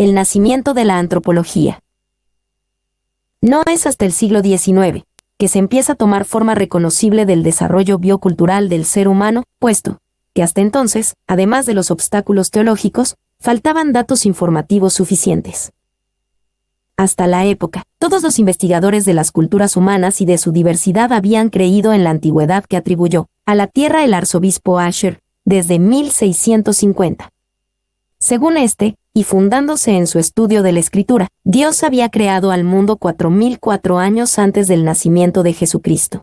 El nacimiento de la antropología. No es hasta el siglo XIX que se empieza a tomar forma reconocible del desarrollo biocultural del ser humano, puesto que hasta entonces, además de los obstáculos teológicos, faltaban datos informativos suficientes. Hasta la época, todos los investigadores de las culturas humanas y de su diversidad habían creído en la antigüedad que atribuyó a la Tierra el arzobispo Asher desde 1650. Según este, y fundándose en su estudio de la Escritura, Dios había creado al mundo 4004 años antes del nacimiento de Jesucristo.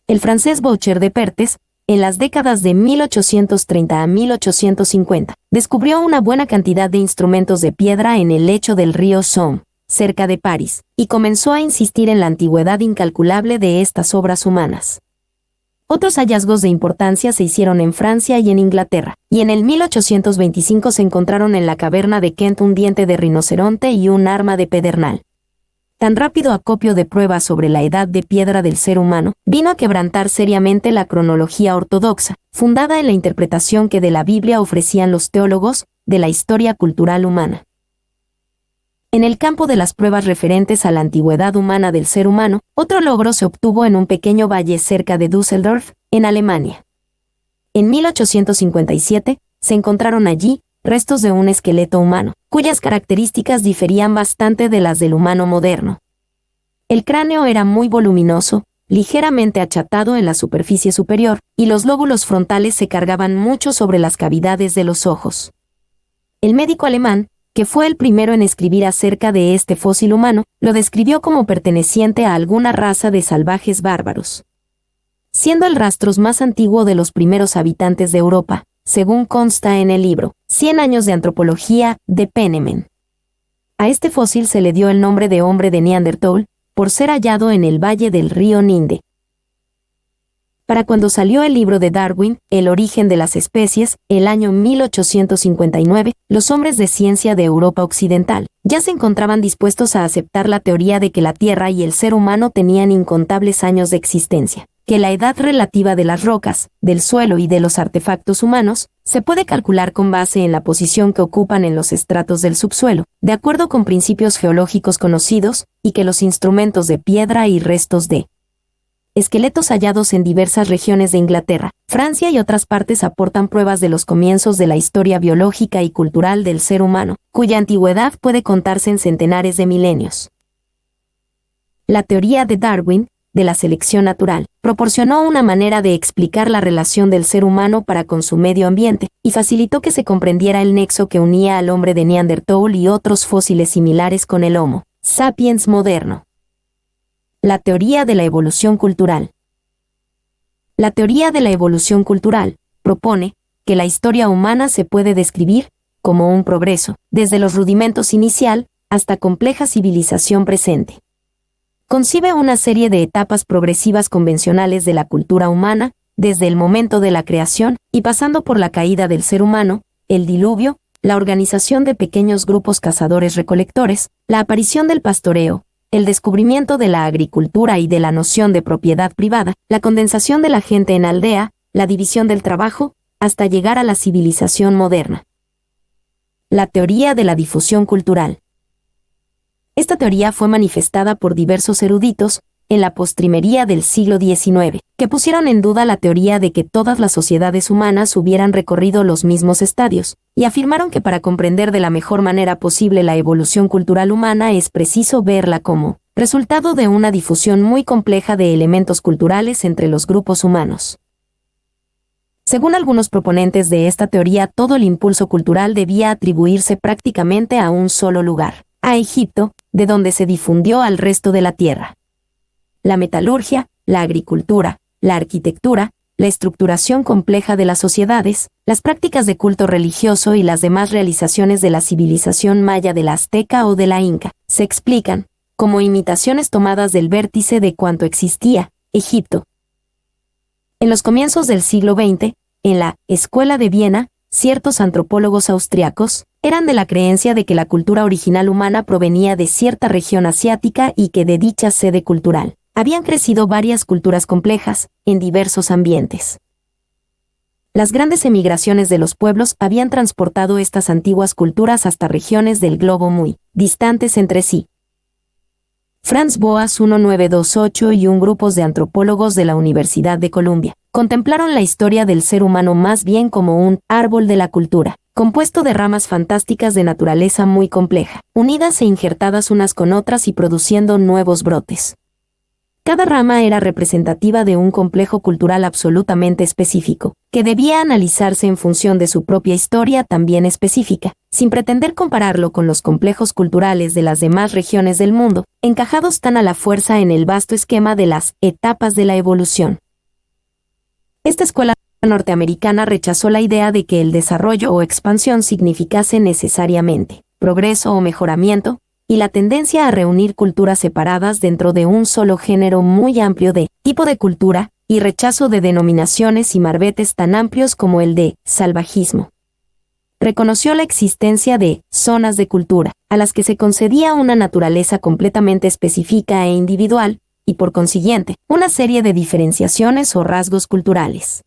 El francés Boucher de Perthes, en las décadas de 1830 a 1850, descubrió una buena cantidad de instrumentos de piedra en el lecho del río Somme, cerca de París, y comenzó a insistir en la antigüedad incalculable de estas obras humanas. Otros hallazgos de importancia se hicieron en Francia y en Inglaterra, y en el 1825 se encontraron en la caverna de Kent un diente de rinoceronte y un arma de pedernal. Tan rápido acopio de pruebas sobre la edad de piedra del ser humano vino a quebrantar seriamente la cronología ortodoxa, fundada en la interpretación que de la Biblia ofrecían los teólogos de la historia cultural humana. En el campo de las pruebas referentes a la antigüedad humana del ser humano, otro logro se obtuvo en un pequeño valle cerca de Düsseldorf, en Alemania. En 1857, se encontraron allí restos de un esqueleto humano, cuyas características diferían bastante de las del humano moderno. El cráneo era muy voluminoso, ligeramente achatado en la superficie superior, y los lóbulos frontales se cargaban mucho sobre las cavidades de los ojos. El médico alemán, que fue el primero en escribir acerca de este fósil humano, lo describió como perteneciente a alguna raza de salvajes bárbaros. Siendo el rastros más antiguo de los primeros habitantes de Europa, según consta en el libro 100 años de antropología de Penneman. A este fósil se le dio el nombre de hombre de Neanderthal, por ser hallado en el valle del río Ninde. Para cuando salió el libro de Darwin, El origen de las especies, el año 1859, los hombres de ciencia de Europa Occidental ya se encontraban dispuestos a aceptar la teoría de que la Tierra y el ser humano tenían incontables años de existencia, que la edad relativa de las rocas, del suelo y de los artefactos humanos se puede calcular con base en la posición que ocupan en los estratos del subsuelo, de acuerdo con principios geológicos conocidos, y que los instrumentos de piedra y restos de esqueletos hallados en diversas regiones de Inglaterra, Francia y otras partes aportan pruebas de los comienzos de la historia biológica y cultural del ser humano, cuya antigüedad puede contarse en centenares de milenios. La teoría de Darwin, de la selección natural, proporcionó una manera de explicar la relación del ser humano para con su medio ambiente, y facilitó que se comprendiera el nexo que unía al hombre de Neanderthal y otros fósiles similares con el Homo sapiens moderno. La teoría de la evolución cultural. La teoría de la evolución cultural propone que la historia humana se puede describir como un progreso, desde los rudimentos inicial hasta compleja civilización presente. Concibe una serie de etapas progresivas convencionales de la cultura humana, desde el momento de la creación y pasando por la caída del ser humano, el diluvio, la organización de pequeños grupos cazadores-recolectores, la aparición del pastoreo, el descubrimiento de la agricultura y de la noción de propiedad privada, la condensación de la gente en aldea, la división del trabajo, hasta llegar a la civilización moderna. La teoría de la difusión cultural. Esta teoría fue manifestada por diversos eruditos en la postrimería del siglo XIX, que pusieron en duda la teoría de que todas las sociedades humanas hubieran recorrido los mismos estadios, y afirmaron que para comprender de la mejor manera posible la evolución cultural humana es preciso verla como resultado de una difusión muy compleja de elementos culturales entre los grupos humanos. Según algunos proponentes de esta teoría, todo el impulso cultural debía atribuirse prácticamente a un solo lugar, a Egipto, de donde se difundió al resto de la tierra. La metalurgia, la agricultura, la arquitectura, la estructuración compleja de las sociedades, las prácticas de culto religioso y las demás realizaciones de la civilización maya de la azteca o de la inca, se explican como imitaciones tomadas del vértice de cuanto existía, Egipto. En los comienzos del siglo XX, en la Escuela de Viena, ciertos antropólogos austriacos eran de la creencia de que la cultura original humana provenía de cierta región asiática y que de dicha sede cultural habían crecido varias culturas complejas, en diversos ambientes. Las grandes emigraciones de los pueblos habían transportado estas antiguas culturas hasta regiones del globo muy distantes entre sí. Franz Boas 1928 y un grupo de antropólogos de la Universidad de Columbia contemplaron la historia del ser humano más bien como un árbol de la cultura, compuesto de ramas fantásticas de naturaleza muy compleja, unidas e injertadas unas con otras y produciendo nuevos brotes. Cada rama era representativa de un complejo cultural absolutamente específico, que debía analizarse en función de su propia historia también específica, sin pretender compararlo con los complejos culturales de las demás regiones del mundo, encajados tan a la fuerza en el vasto esquema de las etapas de la evolución. Esta escuela norteamericana rechazó la idea de que el desarrollo o expansión significase necesariamente progreso o mejoramiento, y la tendencia a reunir culturas separadas dentro de un solo género muy amplio de tipo de cultura, y rechazo de denominaciones y marbetes tan amplios como el de salvajismo. Reconoció la existencia de zonas de cultura, a las que se concedía una naturaleza completamente específica e individual, y por consiguiente, una serie de diferenciaciones o rasgos culturales.